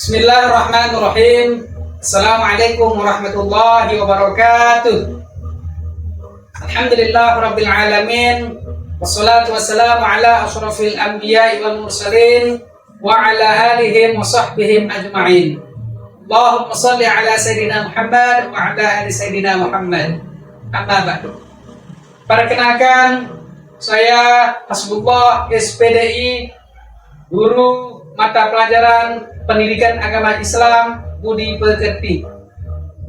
Bismillahirrahmanirrahim. Assalamualaikum warahmatullahi wabarakatuh. Alhamdulillah rabbil alamin. Wassalatu wassalamu ala asyrafil anbiya'i wal mursalin wa ala alihim wa sahbihim ajma'in. Allahumma salli ala sayyidina Muhammad wa ala ali sayyidina Muhammad. Amma ba'du. Perkenalkan, saya Hasbullah SPDI, guru mata pelajaran Pendidikan Agama Islam Budi Pekerti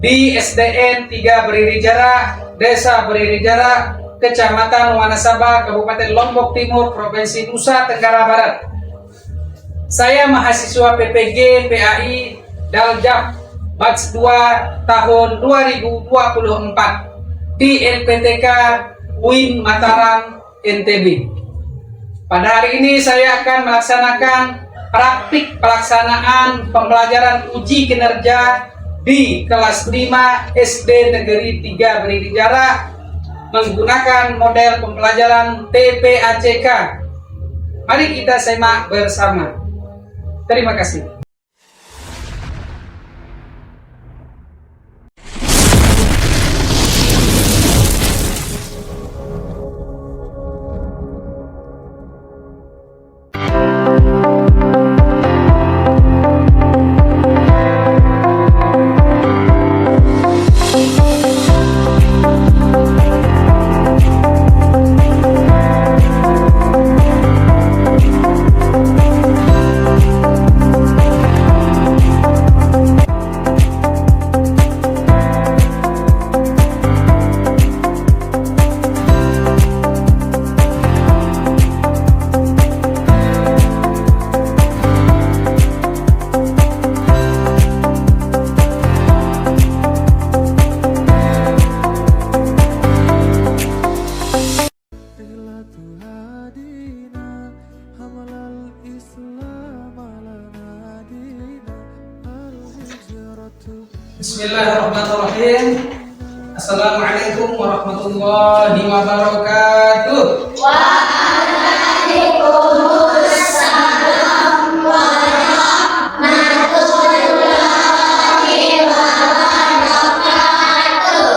di SDN 3 Berdiri Jarak, Desa Berdiri Jarak, Kecamatan Wanasaba, Kabupaten Lombok Timur, Provinsi Nusa Tenggara Barat. Saya mahasiswa PPG PAI Daljab Batch 2 tahun 2024 di LPTK UIN Mataram NTB. Pada hari ini saya akan melaksanakan praktik pelaksanaan pembelajaran uji kinerja di kelas 5 SD Negeri 3 Berdiri Jarak menggunakan model pembelajaran TPACK. Mari kita simak bersama. Terima kasih. Bismillahirrahmanirrahim. Assalamualaikum warahmatullahi wabarakatuh. Waalaikumsalam warahmatullahi wabarakatuh.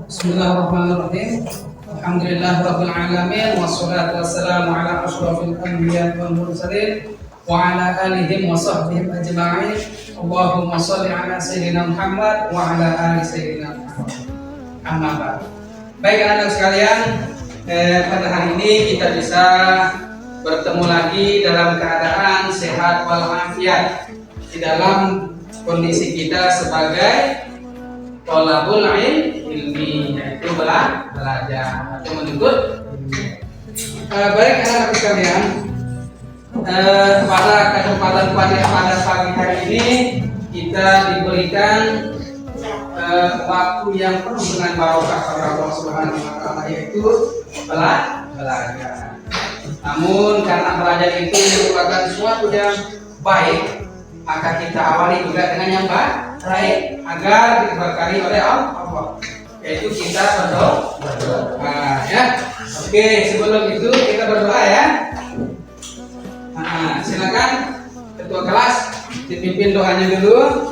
Bismillahirrahmanirrahim. Alhamdulillahirabbil alamin wassalatu wassalamu ala asyrafil anbiya'i wal mursalin wa ala alihim wa sahbihim ajma'in. Allahumma sholli ala sayyidina Muhammad wa ala ali sayyidina Muhammad. Amma ba'du. Baik anak-anak sekalian, pada hari ini kita bisa bertemu lagi dalam keadaan sehat walafiat di dalam kondisi kita sebagai thalabul ilmi, yaitu belajar atau menuntut. Baik anak-anak sekalian, pada kesempatan pada pagi hari ini kita diberikan waktu yang penuh dengan barokah oleh Allah Subhanahu wa taala, yaitu belajar. Namun karena belajar itu merupakan sesuatu yang baik, maka kita awali juga dengan yang baik agar diberkahi oleh Allah, yaitu kita berdoa. Ya. Oke, sebelum itu kita berdoa ya. Silakan ketua kelas dipimpin doanya dulu.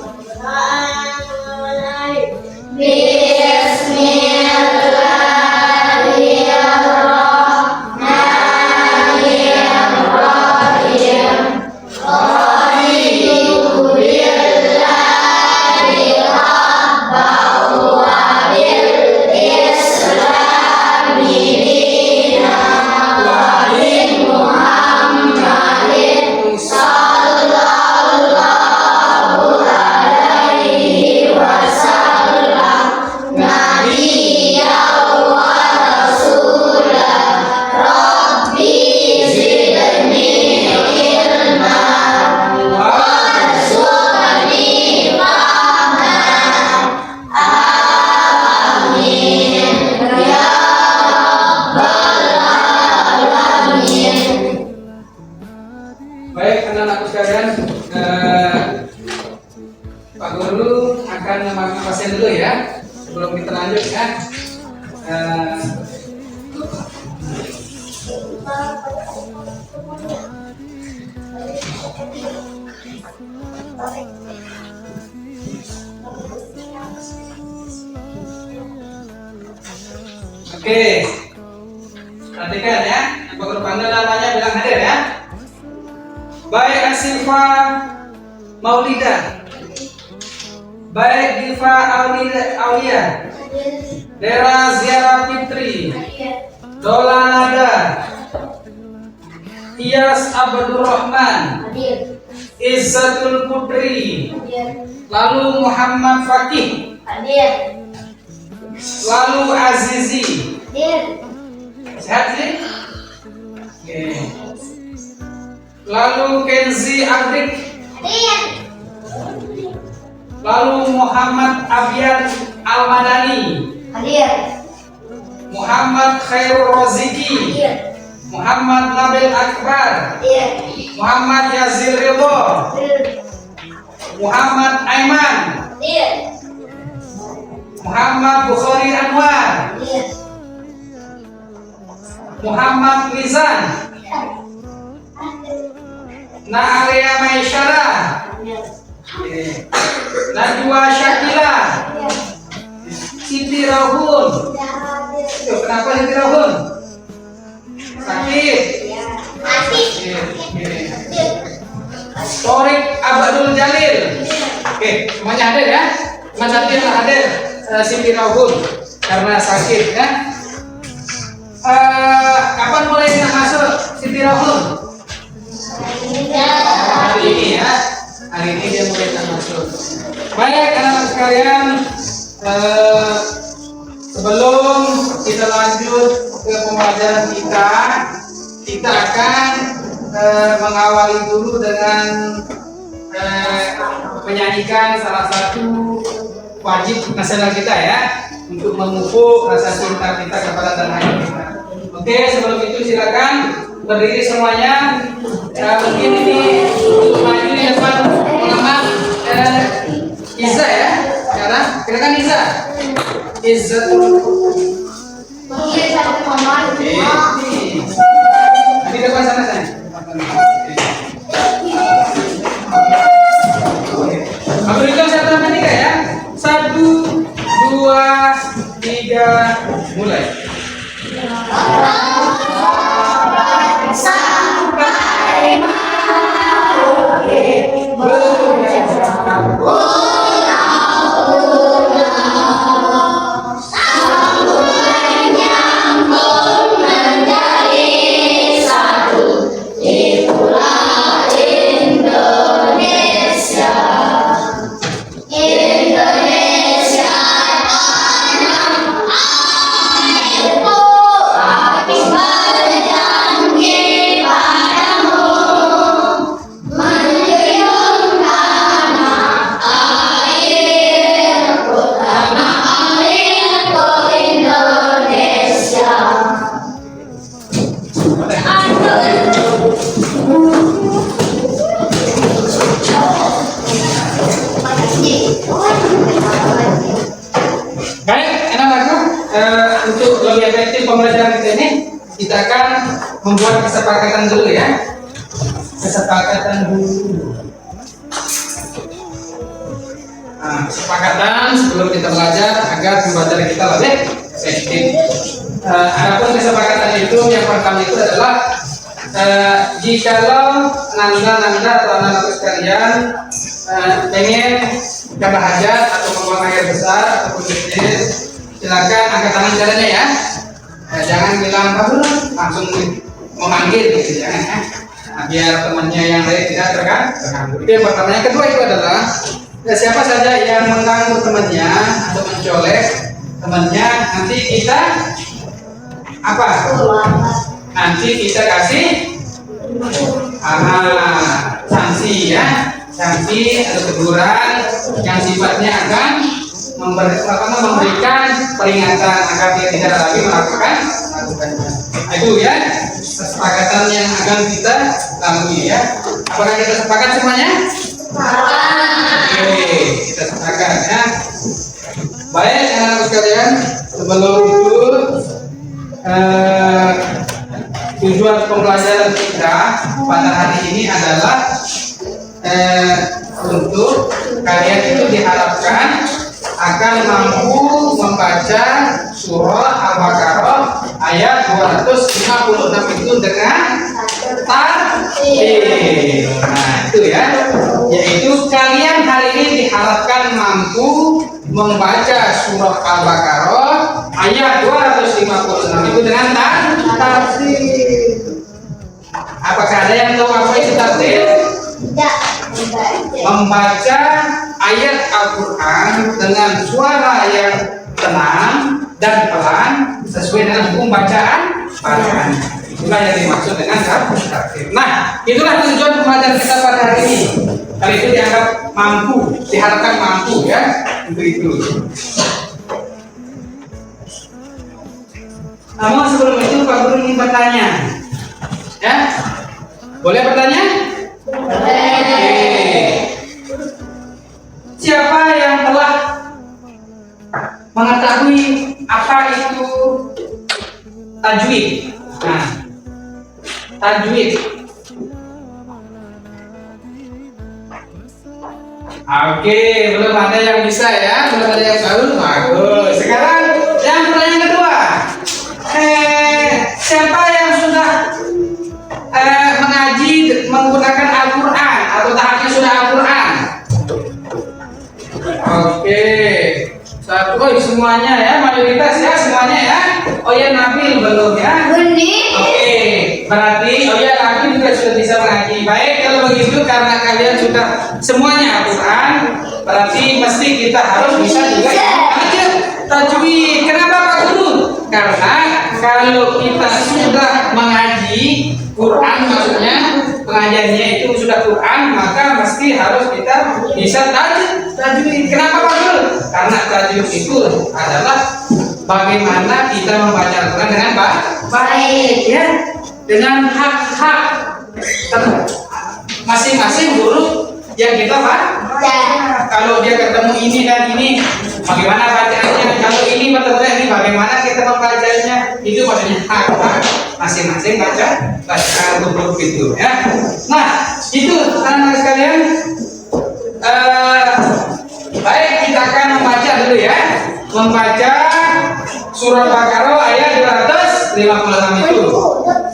Baik anak-anakku sekalian, Pak Guru akan memanggil pasien dulu ya sebelum kita lanjut ya. Oke, perhatikan ya. Yang baru panggil namanya bilang hadir ya. Baik Asifa Maulida, baik Diva Aulia, Dera Ziara Fitri, Dola Nada, Iyas Abdul Rahman, Izzatul Putri, lalu Muhammad Fakih, lalu Azizi. Sehat sih? Oke. Lalu Kenzi Abrik, lalu Muhammad Abian Al-Madani, Muhammad Khairul Roziki, Muhammad Nabil Akbar, Muhammad Yazir Ridho, Muhammad Aiman, Muhammad Bukhari Anwar, Muhammad Nizan, Na'alia Maisyara, Najwa Syakila, Siti Rahun. Kenapa Siti Rahun? Sakit. Torik Abdul Jalil. Oke, semuanya hadir ya. Cuma satu yang hadir, Siti Rahun karena sakit ya. Kapan mulai masuk Siti Rahun? Hari ini ya. Hari ini dia mulai masuk. Baik anak-anak sekalian, sebelum kita lanjut ke pembelajaran kita akan mengawali dulu dengan menyanyikan salah satu wajib nasional kita ya, untuk memupuk rasa cinta kita kepada tanah air kita. Oke, sebelum itu silakan berdiri semuanya. Mungkin ini untuk maju di depan mengamak Iza ya. Sekarang silakan Iza. Iza di depan sana saya. Berikan satu sama tiga ya. 1, 2, 3, mulai. Sampai untuk lebih efektif pembelajaran kita ini, kita akan membuat kesepakatan dulu ya. Kesepakatan dulu. Nah, kesepakatan sebelum kita belajar agar pembelajaran kita lebih efektif. Adapun kesepakatan itu yang pertama itu adalah jikalau nanda atau anak-anak sekalian pengen ada hajat atau membuang air besar ataupun kecil, silakan angkat tangan jalannya ya. Jangan bilang kamu langsung memanggil gitu, jangan ya. Nah, biar temannya yang lain tidak terganggu. Itu yang pertama. Yang kedua itu adalah siapa saja yang mengganggu temannya atau mencolek temannya, nanti kita apa? Nanti kita kasih sanksi ya, sanksi atau teguran yang sifatnya akan memberikan peringatan agar dia tidak lagi melakukannya. Nah, itu ya kesepakatan yang akan kita lalui ya. Apakah kita sepakat semuanya? Oke, kita sepakat ya. Baik anak-anak sekalian, sebelum itu tujuan pembelajaran kita pada hari ini adalah untuk kalian itu diharapkan akan mampu membaca surah Al-Baqarah ayat 256 itu dengan tartil. Nah, itu ya. Yaitu kalian hari ini diharapkan mampu membaca surah Al-Baqarah ayat 256 itu dengan tartil. Apakah ada yang tahu apa itu tartil? Tidak. Membaca ayat Al-Quran dengan suara yang tenang dan pelan sesuai dengan hukum bacaan. Itulah yang dimaksud dengan tartil. Nah, itulah tujuan pembelajaran kita pada hari ini. Kali itu dianggap mampu, diharapkan mampu ya untuk itu. Namun sebelum itu Pak Guru ingin bertanya, ya, boleh bertanya? Boleh. Siapa yang telah mengetahui apa itu tajwid? Nah, tajwid. Oke, belum ada yang bisa ya, belum ada yang tahu. Bagus. Sekarang yang pertanyaan kedua. Siapa yang sudah mengaji menggunakan Al-Quran atau tahapnya sudah Al-Quran? Oke, satu, semuanya ya, mayoritas ya, semuanya ya. Oh ya, Nabil belum ya? Oke, berarti oh ya, Nabil juga sudah bisa mengaji. Baik, kalau begitu karena kalian sudah semuanya Al-Quran, berarti mesti kita harus bisa juga baca tajwid. Kenapa Pak Guru? Karena kalau kita sudah mengaji Quran, maksudnya pengajiannya itu sudah Quran, maka mesti harus kita bisa tajwid. Kenapa Pak Guru? Karena tajwid itu adalah bagaimana kita membaca Al-Quran dengan baik ya, dengan hak-hak masing-masing huruf yang kita baca. Kalau dia ketemu ini dan ini, bagaimana bacanya? Kalau ini bertemu ini, bagaimana kita membacanya? Itu maksudnya hak masing-masing baca huruf itu ya. Nah, itu anak-anak sekalian. Baik, kita akan membaca dulu ya. Membaca surah Baqarah ayat 256 itu.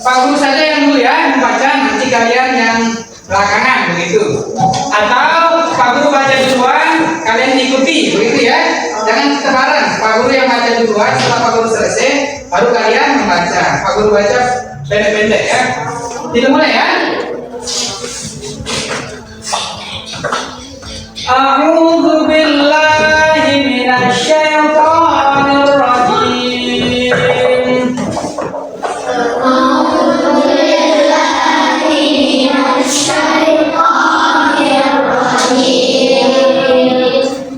Pak Guru saja yang dulu ya membaca, nanti kalian yang belakangan begitu. Atau Pak Guru baca duluan, kalian ikuti begitu ya. Jangan kita bareng. Pak Guru yang baca duluan, setelah Pak Guru selesai, baru kalian membaca. Pak Guru baca pendek-pendek ya. Kita mulai ya. A'udzu billahi minasyaitonir rajim.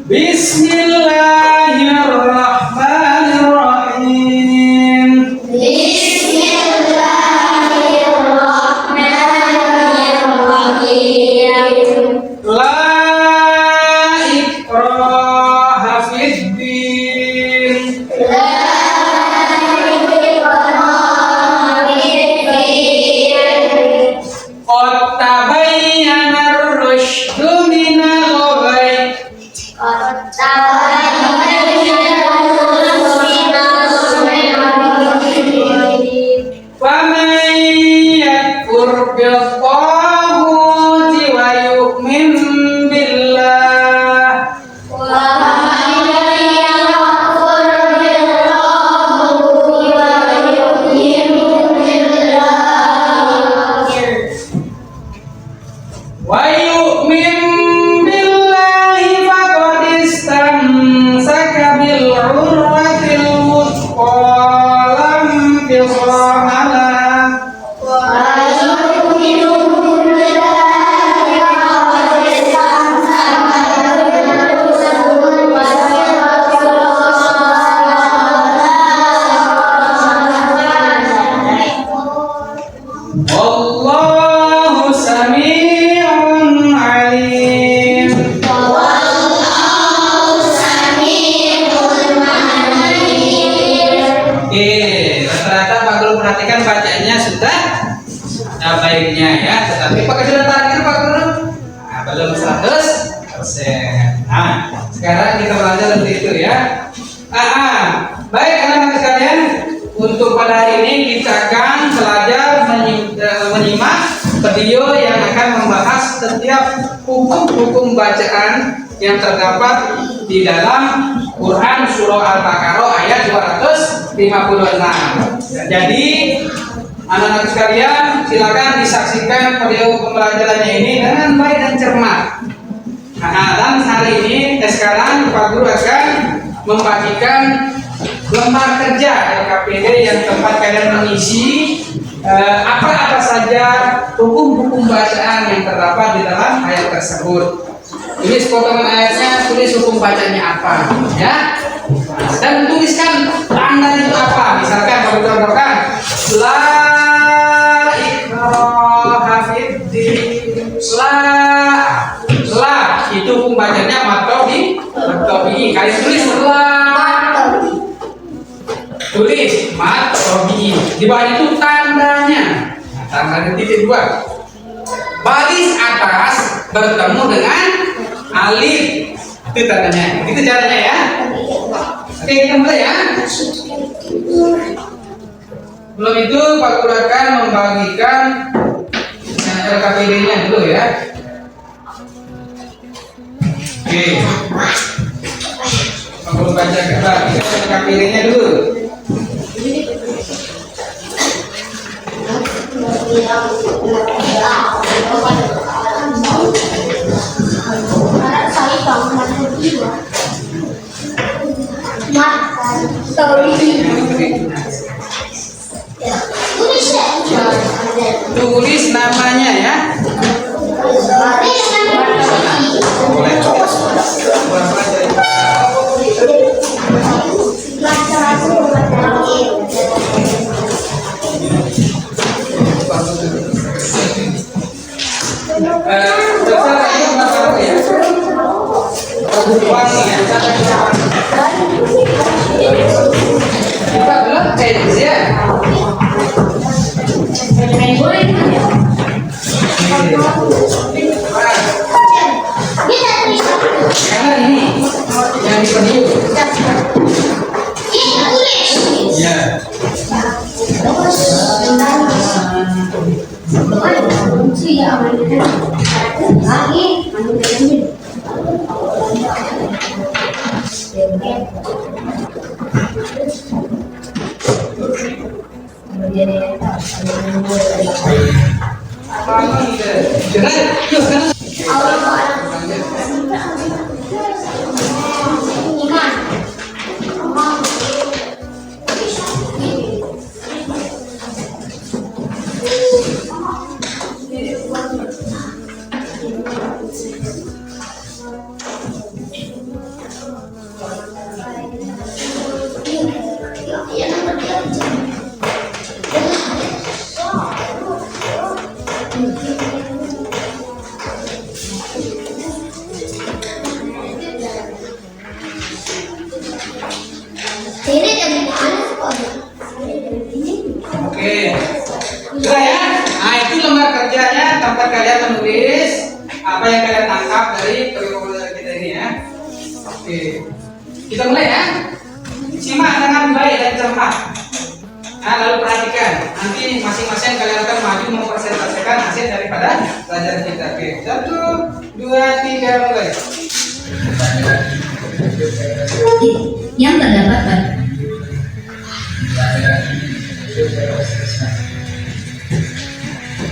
Bismillahirrahmanirrahim. La ikraha fid din. Qad tabayyana ar-rusydu minal ghayy. Faman yakfur bil-taghuti wa yu'min billah. Wa yu'min billahi faqad istamsaka bil urwatil wuthqa lam infisama laha. Wallahu sami'un alim. belum 100%. Nah, sekarang kita belajar tentang itu ya. Baik anak-anak sekalian, untuk pada hari ini kita akan belajar menyimak video yang akan membahas setiap hukum-hukum bacaan yang terdapat di dalam Quran Surah Al-Baqarah ayat 256. Jadi anak-anak sekalian, silakan disaksikan video pembelajarannya ini dengan baik dan cermat. Dan hari ini sekarang Pak Guru akan membagikan lembar kerja LKPD yang tempat kalian mengisi apa-apa saja hukum-hukum bacaan yang terdapat di dalam ayat tersebut. Tulis potongan ayatnya, tulis hukum bacanya apa, ya. Dan tuliskan tanda itu apa. Misalkan kalau kita berdoakan la ikraha fiddin, la itu hukum bacanya matobi. Kalian tulis tulis matobi. Di bawah itu tandanya. Tanda titik 2. Baris atas bertemu dengan alif, itu tandanya. Itu caranya ya. Oke, kita mulai ya. Belum itu Pak Guru akan membagikan LKPD-nya dulu ya. Oke. Pak Guru bacakan LKPD-nya dulu. Tulis namanya ya. Karena ini yang diperlukan. Ya. Oke, sudah ya. Nah, itu lembar kerjanya, tempat kalian menulis apa yang kalian tangkap dari pembelajaran kita ini ya. Oke, kita mulai ya. Simak dengan baik dan cermat. Nah, lalu perhatikan. Nanti masing-masing kalian akan maju mempresentasikan hasil daripada pelajaran kita. Oke, 1, 2, 3, mulai. Yang terdapat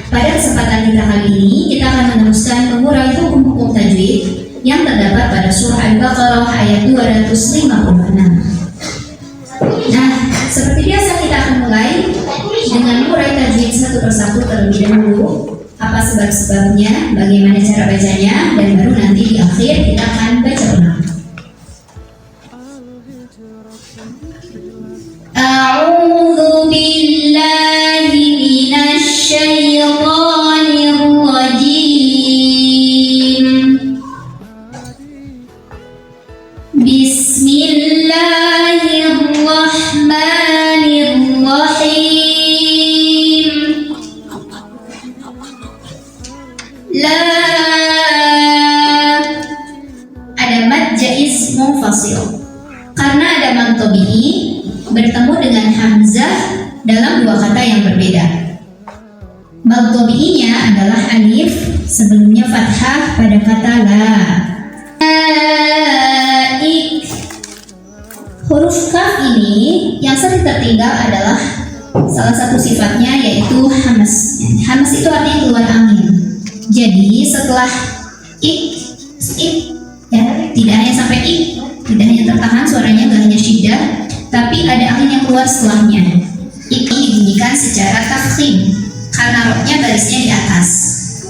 pada kesempatan kita kali ini, kita akan meneruskan mengurai hukum-hukum tajwid yang terdapat pada surah Al-Baqarah ayat 256. Nah, seperti biasa kita akan mulai dengan mengurai tajwid satu persatu terlebih dahulu. Apa sebab-sebabnya, bagaimana cara bacanya, dan baru nanti di akhir kita akan baca ulang. A'udzu billahi minasy syaithanir rajim. Bismillahirrahmanirrahim. La tabi'i bertemu dengan hamzah dalam dua kata yang berbeda. Mad tabi'inya adalah alif sebelumnya fathah pada kata la. Laik. Huruf kaf ini yang sering tertinggal adalah salah satu sifatnya yaitu hamas. Hamas itu artinya keluar angin. Jadi setelah ik ya, tidak hanya sampai ik, tidak hanya tertahan suaranya, gak hanya syiddah, tapi ada angin yang keluar setelahnya. Ik ini dibunyikan secara tafkhim karena roknya barisnya di atas,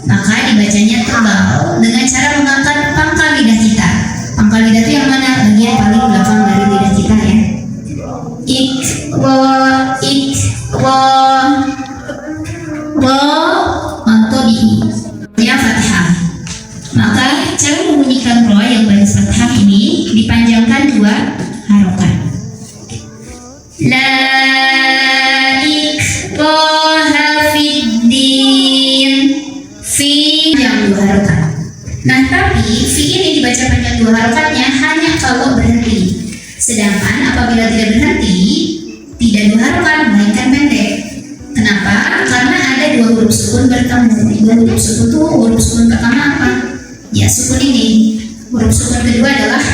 maka dibacanya tebal dengan cara mengangkat pangkal lidah kita. Pangkal lidah itu yang mana? Bagian paling belakang dari lidah kita ya. Ik wa matobi ya fathah. Maka cara membunyikan ro yang baris fathah ini dipanjangkan dua harokat. La ikraha fiddin, fi yang dua harokat. Nah tapi fi ini dibaca panjang dua harokatnya hanya kalau berhenti. Sedangkan apabila tidak berhenti, tidak dua harokat melainkan pendek. Kenapa? Karena ada dua huruf sukun bertemu. Dua huruf sukun itu huruf sukun pertama apa? Ya sukun ini. Huruf sukun kedua adalah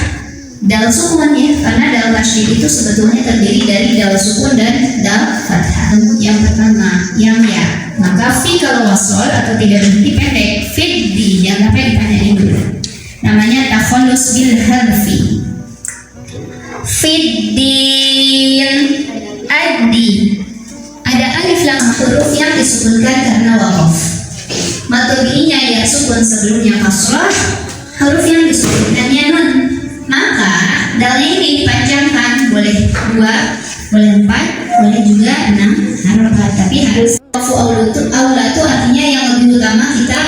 dal sukun ya, karena dal tasydid itu sebetulnya terdiri dari dal sukun dan dal fathah. Yang pertama yang ya. Maka fi kalau wasol atau tidak berhenti pendek, fiddi jangan sampai dipanjangin dulu. Namanya takhallus bil hadfi. Fiddin addi. Ada alif lam huruf yang disukunkan karena waqaf. Matobi'inya ya sukun sebelumnya kasrah, huruf yang disukunkannya nun. Maka dalnya ini dipanjangkan, boleh 2, boleh 4, boleh juga 6 harokat, tapi harus wafu aula itu artinya yang lebih utama kita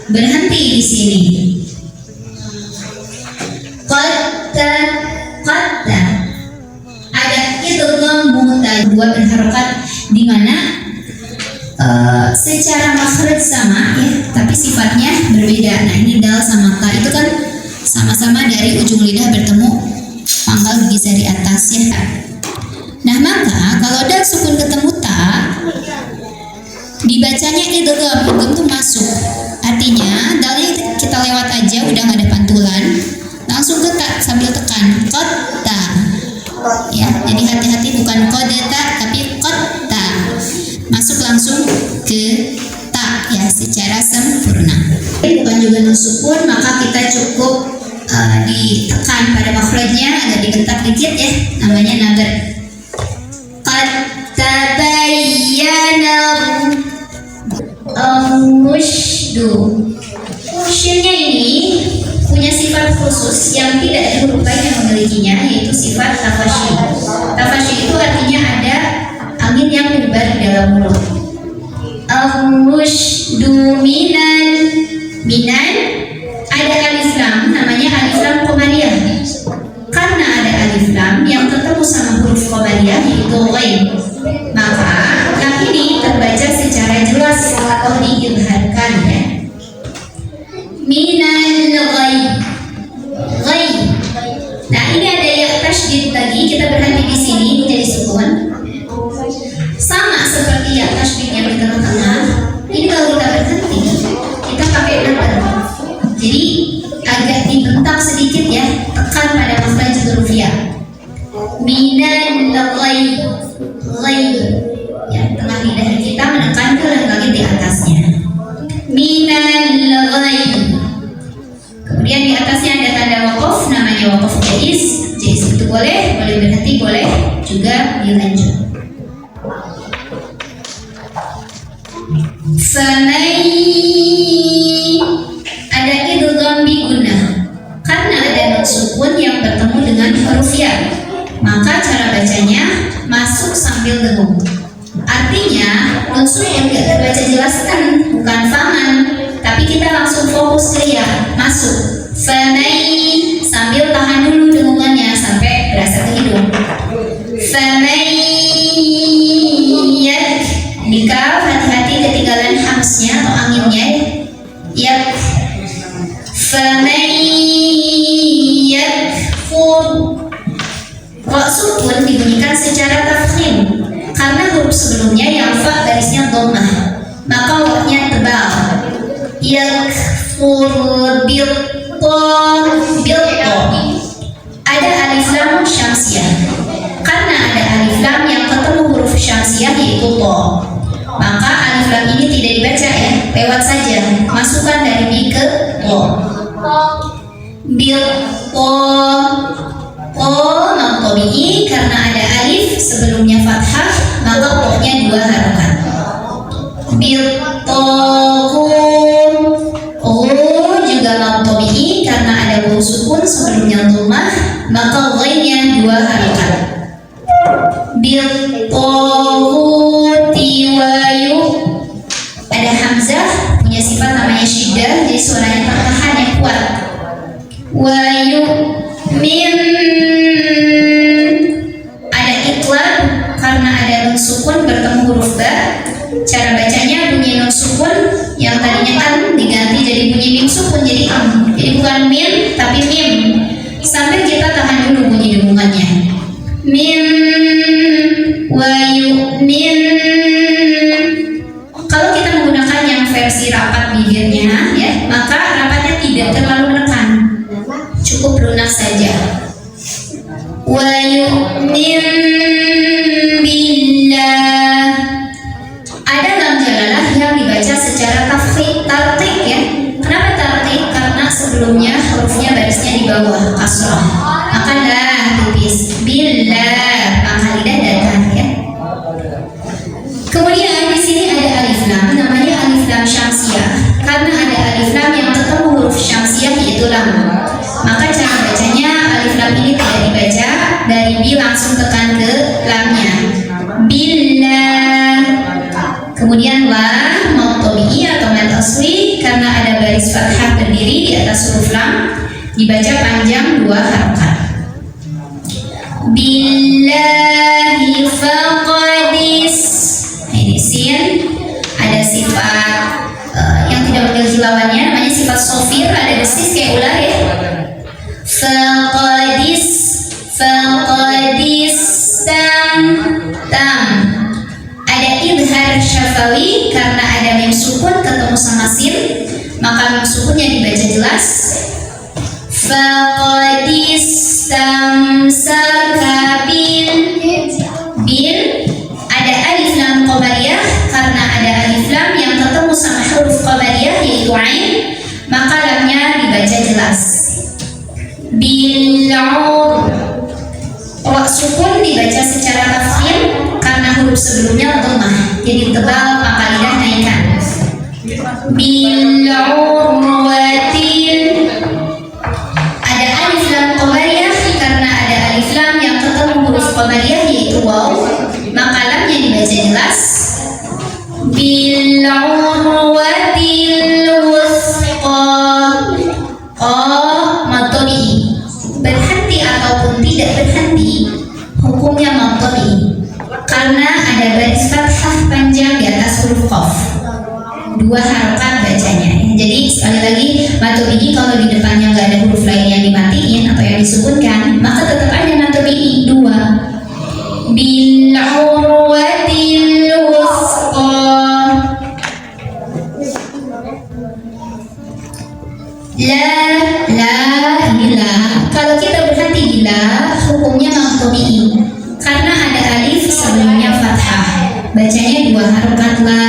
berhenti di sini. Qatta ada idgham muta dua berharokat di mana secara makhraj sama ya, tapi sifatnya berbeda. Nah ini dal sama ka itu kan sama-sama dari ujung lidah bertemu pangkal gigi jari atas ya. Nah maka kalau dal sukun ketemu ta, dibacanya idgham itu masuk. Artinya dalnya kita lewat aja, udah nggak ada pantulan, langsung ke ta sambil tekan qatta. Ya, jadi hati-hati bukan qadata tapi qatta. Masuk langsung ke ta ya secara sempurna. Bukan juga nun sukun, maka kita cukup ditekan pada makhrajnya, agak dibentak dikit ya, namanya nabar. Qad tabayyana rusydu. Shinnya ini punya sifat khusus yang tidak ada huruf lain yang memilikinya, yaitu sifat tafashi. Tafashi itu artinya ada angin yang menyebar di dalam mulut. Rusydu minan ada alif lam, namanya alif lam qamariyah. Karena ada alif lam yang ketemu sama huruf qamariyah yaitu ghain, maka lam ini terbaca secara jelas atau diidharkan ya. Minal ghaib. Nah ini ada ya tasydid lagi, kita berhenti di sini menjadi sukun. Sama seperti ya tasydidnya di tengah-tengah. Ini kalau kita berhenti, kita pakai nabar. Jadi agak dibentak sedikit ya, tekan pada makhraj huruf ya. Minal ghaib. Ya, tengah lidah kita menekan ke lagi di atasnya. Minal ghaib. Kemudian di atasnya ada tanda waqaf, namanya waqaf jaiz. Jaiz itu boleh berhenti, boleh juga dilanjut. Famai ada idgham bi gunnah. Karena ada nun sukun yang bertemu dengan huruf ya, maka cara bacanya masuk sambil dengung. Artinya nun sukun tidak terbaca jelaskan, bukan faman, tapi kita langsung fokus ke ya, masuk. Famai sambil tahan dulu dengungannya sampai berasa ke hidung. Famai yak nikah, hati-hati ketinggalan hamsnya atau anginnya. Yak famai yakfur Ra sukun dibunyikan secara tafkhim karena huruf sebelumnya yang fa barisnya dhammah, maka wa-nya tebal. Yakfur bil ta. Ada alif lam syamsiah. Karena ada alif lam yang ketemu huruf syamsiah yaitu ta, maka alif lam ini tidak dibaca ya, lewat saja. Masukkan dari bi ke ta. Bil ta maqtabi karena ada alif sebelumnya fathah, maka ta-nya 2 harokat. Bil juga maqtabi karena ada waw sukun sebelumnya dhammah, maka ghainnya 2 harokat. Bil wayu ada hamzah punya sifat namanya syiddah, jadi suaranya tertahan yang kuat. Wayu min ada iqlab karena ada nun sukun bertemu huruf ba. Cara bacanya bunyi nun sukun yang tadinya kan diganti jadi bunyi mim sukun, jadi jadi bukan min tapi mim. Sambil kita tahan dulu bunyi dengungannya. Min wayu min. Kalau kita menggunakan yang versi rapat bibirnya ya, maka rapatnya tidak terlalu menekan, cukup lunak saja. Wayu min billah. Ada lam jalalah yang dibaca secara tartik ya. Kenapa tartik? Karena sebelumnya hurufnya barisnya di bawah kasrah, maka lah tipis. Billah maka lidah datar ya. Kemudian di sini ada alif lam, namanya alif lam syamsiah. Karena ada alif lam yang ketemu huruf syamsiah yaitu lam, maka cara bacanya alif lam ini tidak dibaca dari bi langsung tekan ke lamnya. Billah. Kemudian la maqtabi atau mad asli karena ada baris fathah berdiri di atas huruf lam, dibaca panjang 2 harokat. Billahi faqadis. Ini sin ada sifat yang tidak memiliki lawannya, namanya sifat sofir, ada desis kayak ular ya. Faqadis tam. Ada idhar syafawi karena ada mim sukun ketemu sama sin, maka mim sukunnya dibaca jelas. Faqadis tamsaka bil. Ada alif lam qamariyah karena ada alif lam yang ketemu sama huruf qamariyah yaitu ain, maka lamnya dibaca jelas. Bil'ur. Ra sukun dibaca secara tafkhim karena huruf sebelumnya dhammah, jadi tebal maka lidah naikkan. Bil'urwatil. Ada alif lam qamariyah karena ada alif lam yang ketemu huruf qamariyah yaitu waw, maka lamnya dibaca jelas. Bil'urwatil wusqa. Maqtabi. Berhenti ataupun tidak berhenti hukumnya maqtabi karena ada baris fathah panjang di atas huruf qaf, 2 harokat bacanya. Jadi sekali lagi maqtabi kalau di depannya nggak ada huruf lain yang dimatiin atau yang disebutkan, maka tetap ada maqtabi 2. Bil'urwatil wusqa. La ini la. Kalau kita berhenti di la, hukumnya maqtabi karena ada alif sebelumnya fathah, bacanya 2 harokat la.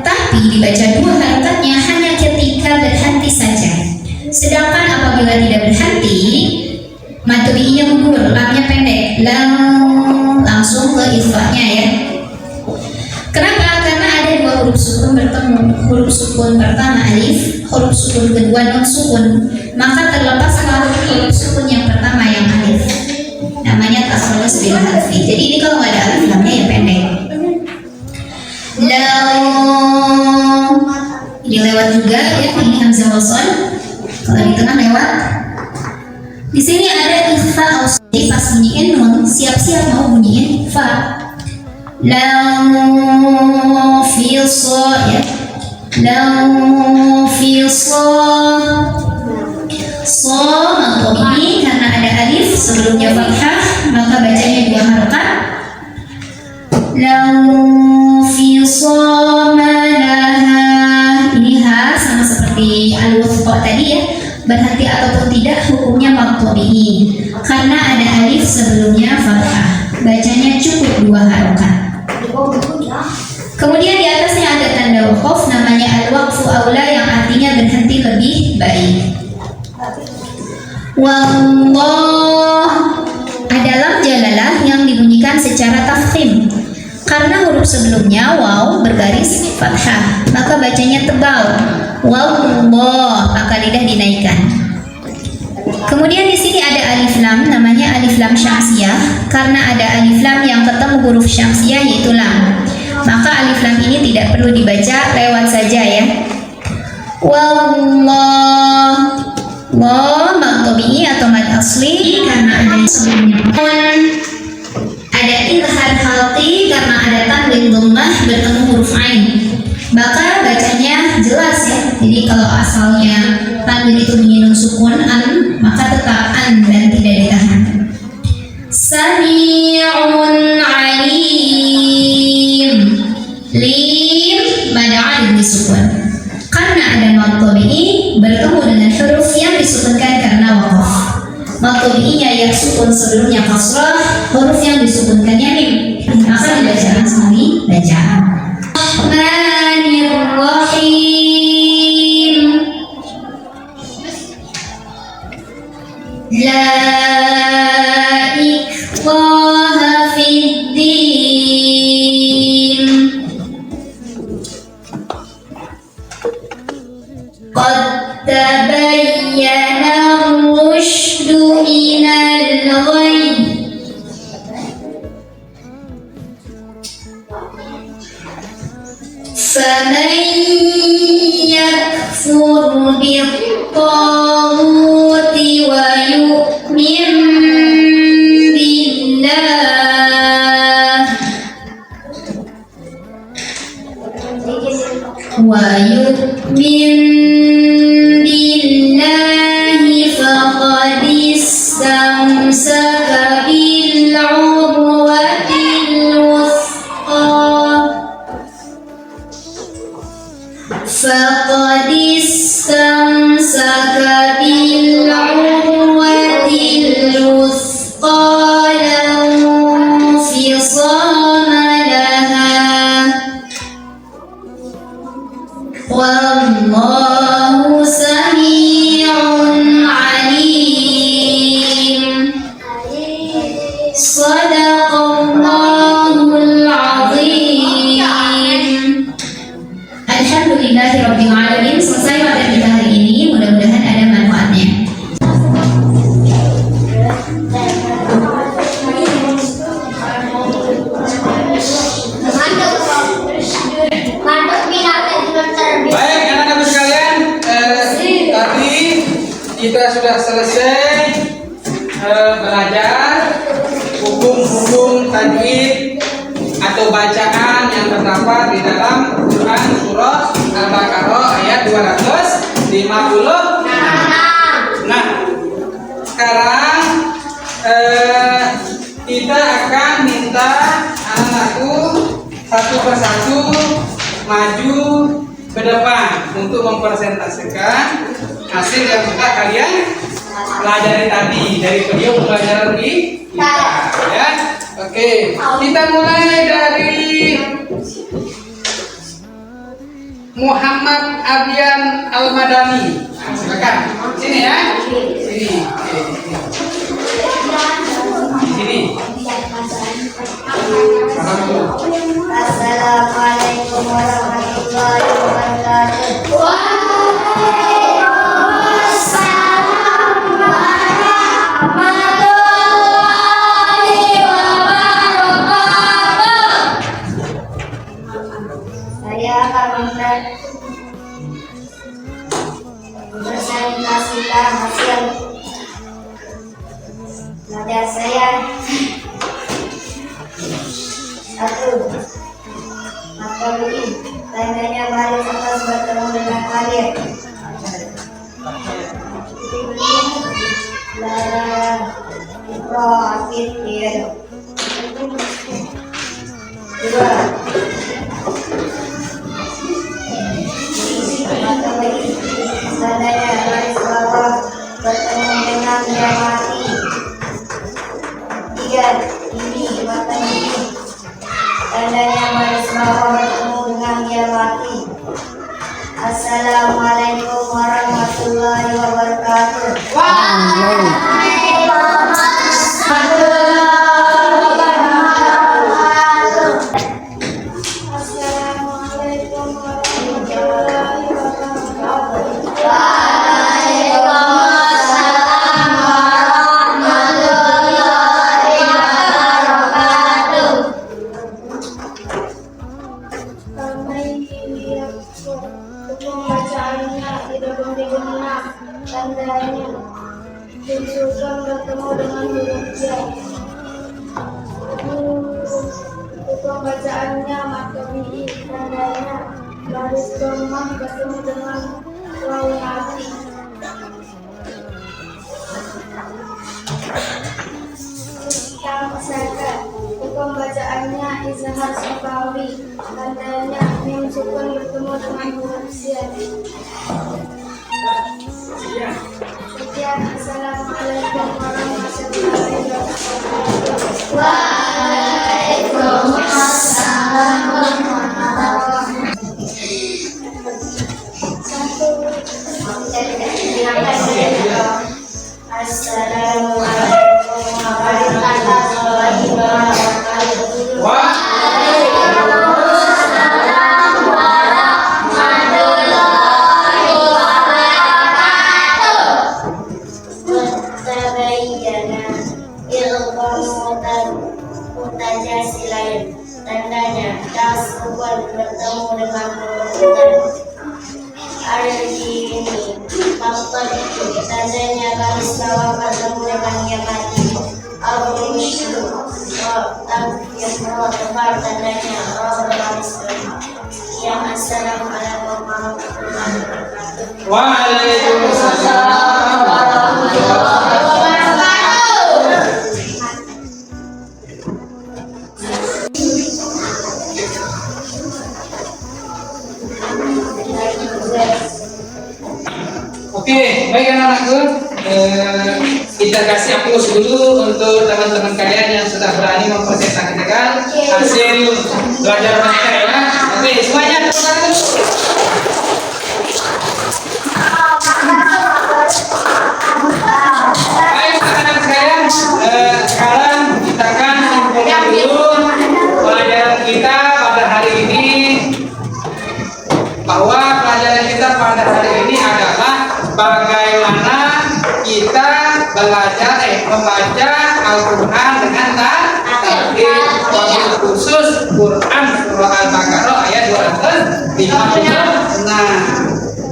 Tapi dibaca 2 harokatnya hanya ketika berhenti saja. Sedangkan apabila tidak berhenti, maqtabi-nya gugur, lamnya pendek, langsung ke ikhfa-nya ya. Kenapa? Karena ada 2 huruf sukun bertemu. Huruf sukun pertama alif, huruf sukun kedua non sukun, maka terlepaslah huruf sukun yang pertama yang alif, namanya takhalus bil harfi. Jadi ini kalau nggak ada alif lamnya ya pendek. Ini lewat juga ya, ini hamzah wasl. Kalau di tengah lewat. Di sini ada ikhfa aus. Jadi pas bunyiin nun, siap-siap mau bunyiin fa. Lam fi sha ya. Lam fi sha. Sha maqtabi karena ada alif sebelumnya fathah, maka bacanya 2 harokat. Lau fisama laha, ini ha sama seperti al-wuthqa tadi ya, berhenti ataupun tidak hukumnya maqtu'i karena ada alif sebelumnya fathah, bacanya cukup 2 harokat. Kemudian di atasnya ada tanda waqaf namanya al-waqfu aula yang artinya berhenti lebih baik. Wallah ada lam jalalah yang dibunyikan secara tafkhim. Karena huruf sebelumnya waw bergaris fathah, maka bacanya tebal. Wallah, maka lidah dinaikkan. Kemudian di sini ada alif lam, namanya alif lam syamsiyah. Karena ada alif lam yang ketemu huruf syamsiyah yaitu lam, maka alif lam ini tidak perlu dibaca, lewat saja ya. Wallah, waw maqtu'i atau mad asli karena ada sebelumnya. Ada izhar halqi karena ada tanwin dhammah bertemu huruf ain, maka bacanya jelas ya. Jadi kalau asalnya tanwin itu bunyi nun sukun an, maka tetap an dan tidak ditahan. Sami'un alim, lim mad alif disukun karena ada maqtu'i bertemu dengan huruf yang disukunkan karena waqaf. Maqtu'inya yang sukun sebelumnya kasrah, huruf yang disukunkannya mim, maka dibacakan sekali bacaan. Rahmanirrahim. La ikraha fid din. Qad tabayyana ar-rusydu minal ghayy. Faman yakfur bit-taghuti wa yu'min billah faqad istamsaka bil-'urwatil wuthqa. Faqad istamsaka bil-'urwatil wuthqa la infisama laha. Wallahu sami'un alim. Shadaqallahul azim. Alhamdulillahirabbil alamin. Selesai materi kita hari ini, mudah-mudahan ada manfaatnya. Baik anak-anak sekalian, tadi kita sudah selesai belajar hukum-hukum tajwid atau bacaan yang terdapat di dalam Quran surah Al-Baqarah ayat 256. Nah, sekarang kita akan minta anak-anakku satu persatu maju ke depan untuk mempresentasikan hasil yang sudah kalian pelajari tadi dari video pembelajaran kita ya. Oke, kita mulai dari Muhammad Abian Al-Madani. Nah, silakan. Sini ya. Sini. Oke. Sini. Assalamualaikum warahmatullahi wabarakatuh. Waalaikumsalam warahmatullahi wabarakatuh. Saya akan mempresentasikan hasil belajar saya. 1. Maqtu'i, tandanya baris atas bertemu dengan alif. La Rofitir. Dua. Tandanya garis bawah bertemu dengan yang mati. Tiga. Ini mata ini. Tandanya garis bawah bertemu dengan yang mati. Assalamualaikum warahmatullahi wabarakatuh. Assalamualaikum warahmatullahi wabarakatuh. Pembacaannya tidak benar, tandanya diusulkan bertemu dengan huruf ya. Pembacaannya matobi, tandanya garis domah bertemu dengan wawu mati. Pembacaannya izhar safawi, tandanya mim sukun bertemu dengan huruf siat. Sekian, assalamualaikum warahmatullahi wabarakatuh. Waalaikumsalam warahmatullahi wabarakatuh. Assalamualaikum warahmatullahi wabarakatuh. Mutajasilain, tandanya tasawwur bertemu dengan huruf ada di ini. Maksud itu tandanya garis bawah bertemu dengan yang mati. Al-Mishu yang tebar tandanya garis bawah. Yang assalamualaikum warahmatullahi wabarakatuh. Waalaikumsalam warahmatullahi Oke, baik anak-anakku, kita kasih aplaus dulu untuk teman-teman kalian yang sudah berani mempresentasikan hasil belajar mereka ya. Oke, semuanya tepuk tangan dulu. Baik anak-anak sekalian, sekarang kita akan simpulkan dulu pelajaran kita pada hari ini, bahwa pelajaran kita pada hari ini adalah bagaimana kita belajar membaca Al-Quran dengan tartil, wabil khusus Quran surah Al-Baqarah ayat 256.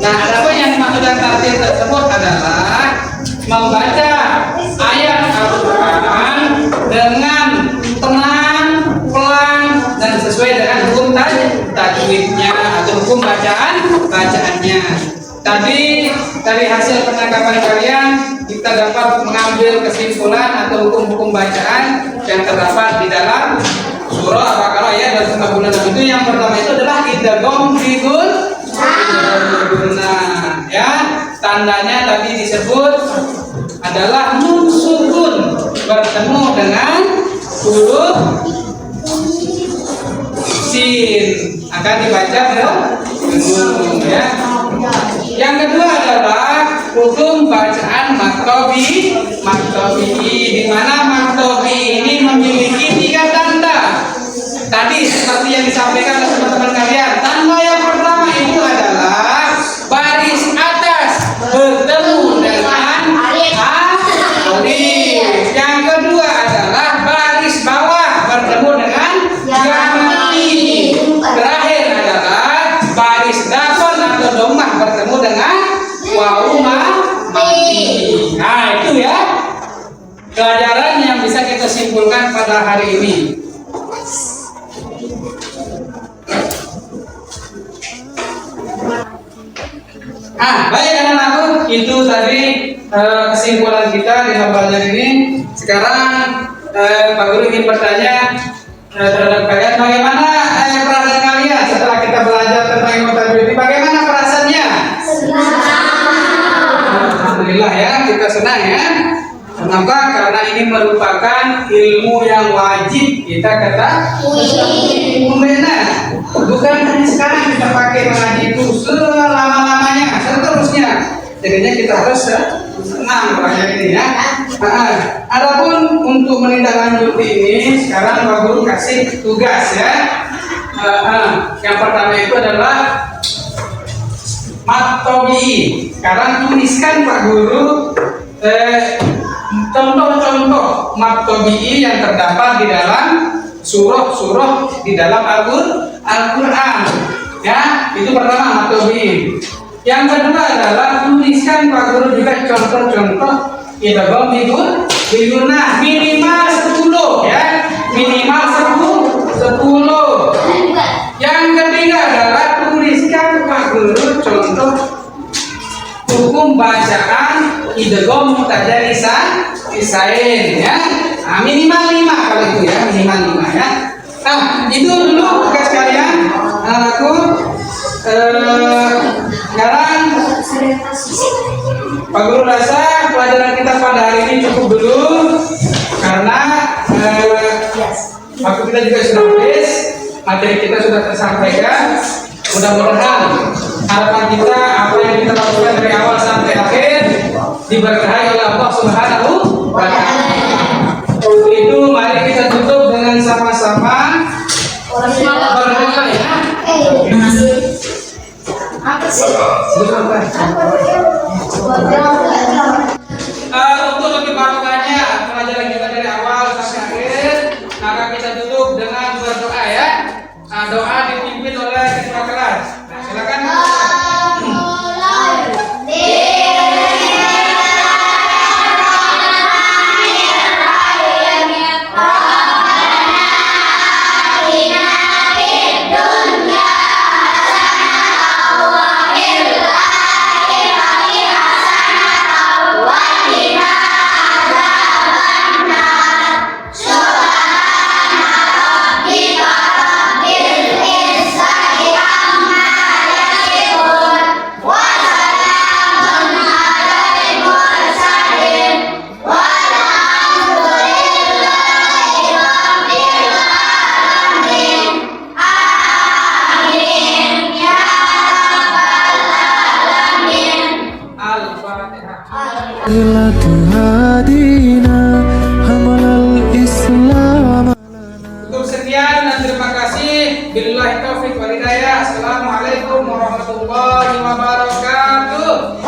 Nah, adapun yang dimaksud dengan tartil tersebut adalah membaca ayat Al-Quran dengan tenang, pelan, dan sesuai dengan hukum tajwidnya atau hukum bacaannya. Tadi dari hasil penangkapan kalian kita dapat mengambil kesimpulan atau hukum-hukum bacaan yang terdapat di dalam surah Al-Baqarah ayat 256 itu. Yang pertama itu adalah idgham bigul ya, tandanya tadi disebut adalah nun sukun bertemu dengan huruf sin, akan dibaca belum ya. Yang kedua adalah hukum bacaan maktobi, di mana maktobi ini memiliki 3 tanda. Tadi seperti yang disampaikan oleh teman-teman kalian, tanda yang pertama itu adalah baris atas bertemu dengan alif. Yang kedua adalah baris bawah bertemu dengan yang mati. Terakhir adalah baris dakon atau domah bertemu dengan wawu mati. Nah, itu ya pelajaran yang bisa kita simpulkan pada hari ini. Baik anak-anakku, itu tadi kesimpulan kita di pelajaran ini. Sekarang Pak Guru ingin bertanya terhadap kalian, bagaimana perasaan kalian setelah kita belajar tentang ilmu tajwid ini? Bagaimana perasaannya? Alhamdulillah ya, kita senang ya. Kenapa? Karena ini merupakan ilmu yang wajib kita benar. Bukan hanya sekarang kita pakai mengaji itu selama-lamanya, seterusnya. Jadinya kita harus senang belajar ini ya. Adapun untuk menindaklanjuti ini, sekarang Pak Guru kasih tugas ya. Yang pertama itu adalah mat tabi'i. Sekarang tuliskan Pak Guru contoh-contoh mat tabi'i yang terdapat di dalam surah-surah di dalam Al-Quran. Ya, itu pertama mat tabi'i. Yang kedua adalah tuliskan Pak Guru juga contoh-contoh idgham biguna minimal 10 ya, minimal 10. Yang ketiga adalah tuliskan Pak Guru contoh hukum bacaan idgham mutajarissain ya. Minimal 5 kalau itu ya, minimal 5 ya. Itu dulu tugas kalian. Aku sekarang Pak Guru rasa pelajaran kita pada hari ini cukup dulu karena waktu kita juga sudah habis, materi kita sudah tersampaikan. Mudah-mudahan harapan kita apa yang kita lakukan dari awal sampai akhir diberkahi oleh Allah Subhanahu wa Ta'ala. Untuk itu mari kita tutup dengan sama-sama berdoa ya. Untuk lebih barokahnya pelajaran kita dari awal sampai akhir, maka kita tutup dengan berdoa ya. Doa dipimpin oleh ketua kelas. Nah, silakan. Cukup sekian dan terima kasih. Billahi taufiq wal hidayah. Assalamualaikum warahmatullahi wabarakatuh.